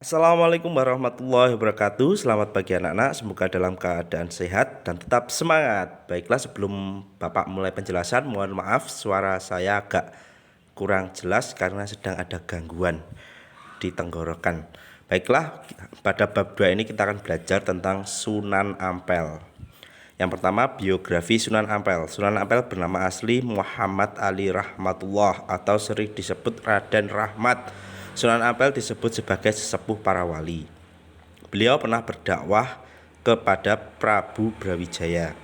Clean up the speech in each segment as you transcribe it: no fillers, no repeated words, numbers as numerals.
Assalamualaikum warahmatullahi wabarakatuh. Selamat pagi anak-anak, semoga dalam keadaan sehat dan tetap semangat. Baiklah, sebelum Bapak mulai penjelasan, mohon maaf suara saya agak kurang jelas karena sedang ada gangguan di tenggorokan. Baiklah, pada bab 2 ini kita akan belajar tentang Sunan Ampel. Yang pertama, biografi Sunan Ampel. Sunan Ampel bernama asli Muhammad Ali Rahmatullah atau sering disebut Raden Rahmat. Sunan Ampel disebut sebagai sesepuh para wali. Beliau pernah berdakwah kepada Prabu Brawijaya,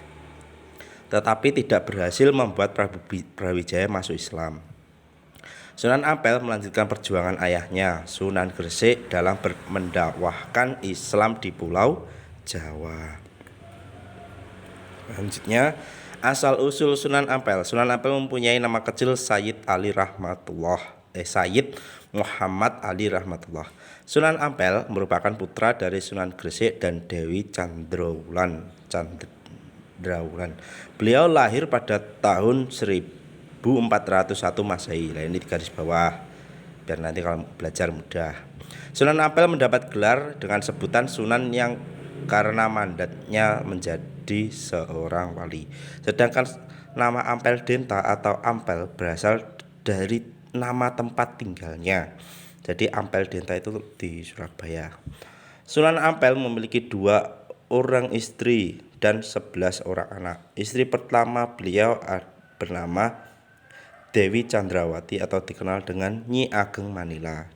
tetapi tidak berhasil membuat Prabu Brawijaya masuk Islam. Sunan Ampel melanjutkan perjuangan ayahnya, Sunan Gresik, dalam mendakwahkan Islam di Pulau Jawa. Selanjutnya, asal-usul Sunan Ampel. Sunan Ampel mempunyai nama kecil Sayyid Muhammad Ali Rahmatullah. Sunan Ampel merupakan putra dari Sunan Gresik dan Dewi Candrawulan. Beliau lahir pada tahun 1401 Masehi. Nah, ini di garis bawah biar nanti kalau belajar mudah. Sunan Ampel mendapat gelar dengan sebutan Sunan yang karena mandatnya menjadi seorang wali. Sedangkan nama Ampel Denta atau Ampel berasal dari nama tempat tinggalnya. Jadi Ampel Denta itu di Surabaya. Sunan Ampel memiliki 2 orang istri dan 11 orang anak. Istri pertama beliau bernama Dewi Candrawati atau dikenal dengan Nyi Ageng Manila.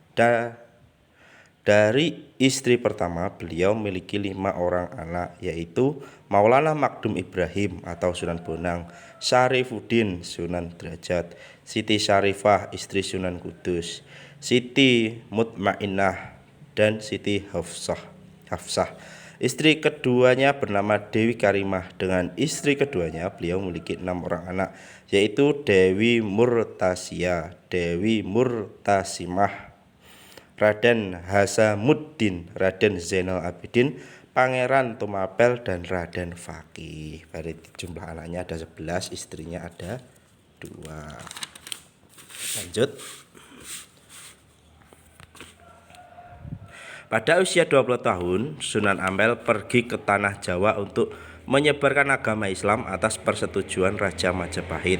Dari istri pertama beliau memiliki 5 orang anak, yaitu Maulana Makdum Ibrahim atau Sunan Bonang, Syarifuddin Sunan Derajat, Siti Syarifah istri Sunan Kudus, Siti Mutmainnah, dan Siti Hafsah. Istri keduanya bernama Dewi Karimah. Dengan istri keduanya beliau memiliki 6 orang anak, yaitu Dewi Murtasia, Dewi Murtasimah, Raden Hasamuddin, Raden Zainal Abidin, Pangeran Tumapel, dan Raden Fakih. Dari jumlah anaknya ada 11, istrinya ada 2. Lanjut. Pada usia 20 tahun, Sunan Ampel pergi ke tanah Jawa untuk menyebarkan agama Islam atas persetujuan Raja Majapahit.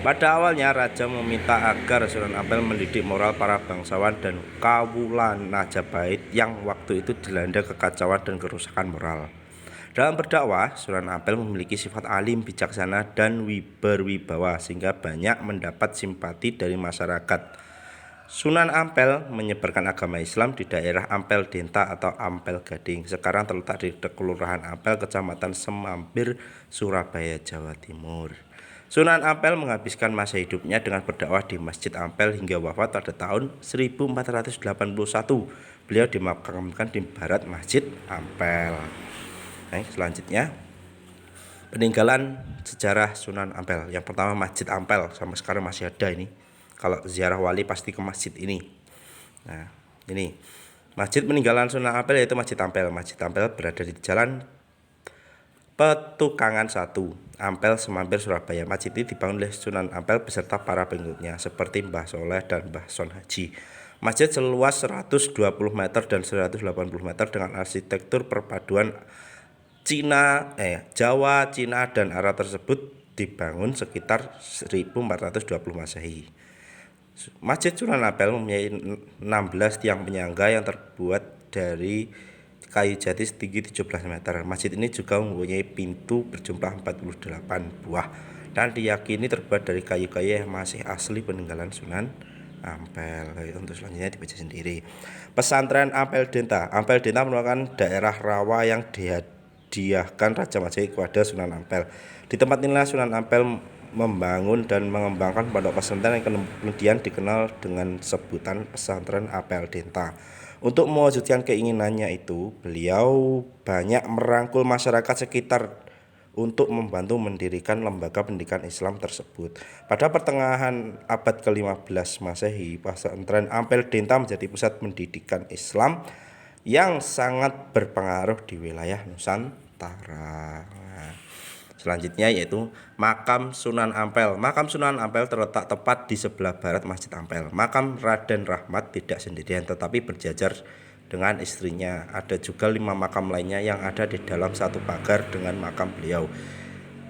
Pada awalnya Raja meminta agar Sunan Ampel mendidik moral para bangsawan dan kawulan Majapahit yang waktu itu dilanda kekacauan dan kerusakan moral. Dalam berdakwah, Sunan Ampel memiliki sifat alim, bijaksana, dan berwibawa sehingga banyak mendapat simpati dari masyarakat. Sunan Ampel menyebarkan agama Islam di daerah Ampel Denta atau Ampel Gading. Sekarang terletak di Kelurahan Ampel, Kecamatan Semampir, Surabaya, Jawa Timur. Sunan Ampel menghabiskan masa hidupnya dengan berdakwah di Masjid Ampel hingga wafat pada tahun 1481. Beliau dimakamkan di barat Masjid Ampel. Nah, selanjutnya peninggalan sejarah Sunan Ampel. Yang pertama Masjid Ampel, sampai sekarang masih ada ini. Kalau ziarah wali pasti ke masjid ini. Nah, ini masjid peninggalan Sunan Ampel yaitu Masjid Ampel. Masjid Ampel berada di Jalan Petukangan 1, Ampel, Semampir, Surabaya. Masjid ini dibangun oleh Sunan Ampel beserta para pengikutnya seperti Mbah Soleh dan Mbah Son Haji. Masjid seluas 120 meter dan 180 meter dengan arsitektur perpaduan Jawa, Cina, dan Arab tersebut dibangun sekitar 1420 Masehi. Masjid Sunan Ampel mempunyai 16 tiang penyangga yang terbuat dari kayu jati setinggi 17 meter. Masjid ini juga mempunyai pintu berjumlah 48 buah dan diyakini terbuat dari kayu-kayu yang masih asli peninggalan Sunan Ampel. Untuk selanjutnya dibaca sendiri. Pesantren Ampel Denta. Ampel Denta merupakan daerah rawa yang dihadiahkan Raja Majapahit kepada Sunan Ampel. Di tempat inilah Sunan Ampel membangun dan mengembangkan pondok pesantren yang kemudian dikenal dengan sebutan Pesantren Ampel Denta. Untuk mewujudkan keinginannya itu, beliau banyak merangkul masyarakat sekitar untuk membantu mendirikan lembaga pendidikan Islam tersebut. Pada pertengahan abad ke-15 Masehi, Pesantren Ampel Denta menjadi pusat pendidikan Islam yang sangat berpengaruh di wilayah Nusantara. Selanjutnya yaitu Makam Sunan Ampel. Makam Sunan Ampel terletak tepat di sebelah barat Masjid Ampel. Makam Raden Rahmat tidak sendirian tetapi berjajar dengan istrinya. Ada juga 5 makam lainnya yang ada di dalam satu pagar dengan makam beliau.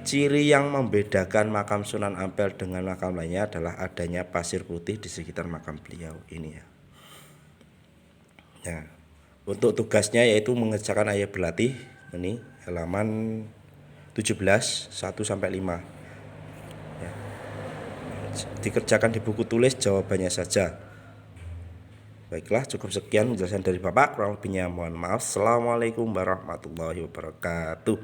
Ciri yang membedakan makam Sunan Ampel dengan makam lainnya adalah adanya pasir putih di sekitar makam beliau ini ya. Nah, untuk tugasnya yaitu mengerjakan ayat berlatih ini halaman 17 1 sampai 5. Ya. Dikerjakan di buku tulis jawabannya saja. Baiklah, cukup sekian penjelasan dari Bapak. Kurang lebihnya mohon maaf. Assalamualaikum warahmatullahi wabarakatuh.